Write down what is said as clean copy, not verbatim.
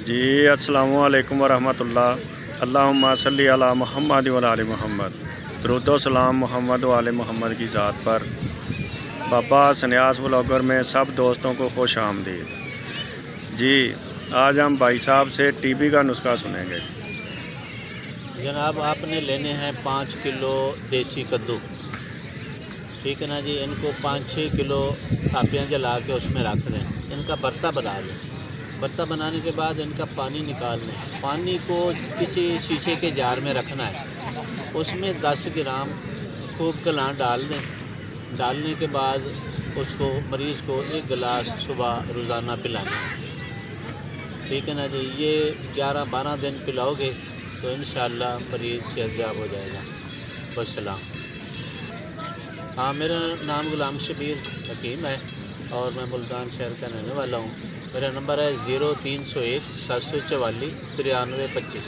जी अस्सलामु अलैकुम वरहमतुल्लाह। अल्लाहुम्मा सल्ली अला मुहम्मद व आले मोहम्मद। दरूद व सलाम मोहम्मद व आले मोहम्मद की ज़ात पर। बाबा सन्यास व्लॉगर में सब दोस्तों को खुश आमदीद। जी आज हम भाई साहब से टीबी का नुस्खा सुनेंगे। जनाब आपने लेने हैं 5 किलो देसी कद्दू, ठीक है ना जी। इनको 5-6 किलो थापियाँ जला के उसमें रख दें। इनका भरता बना लें। भरता बनाने के बाद इनका पानी निकाल लें। पानी को किसी शीशे के जार में रखना है। उसमें 10 ग्राम खूब कलां डाल दें। डालने के बाद उसको मरीज़ को 1 गिलास सुबह रोज़ाना पिलाना, ठीक है ना जी। ये 11-12 दिन पिलाओगे तो इंशाअल्लाह मरीज़ सेहतयाब हो जाएगा। वस्सलाम। हाँ, मेरा नाम गुलाम शबीर हकीम है और मैं मुल्तान शहर का रहने वाला हूँ। मेरा नंबर है 0301 744 9325।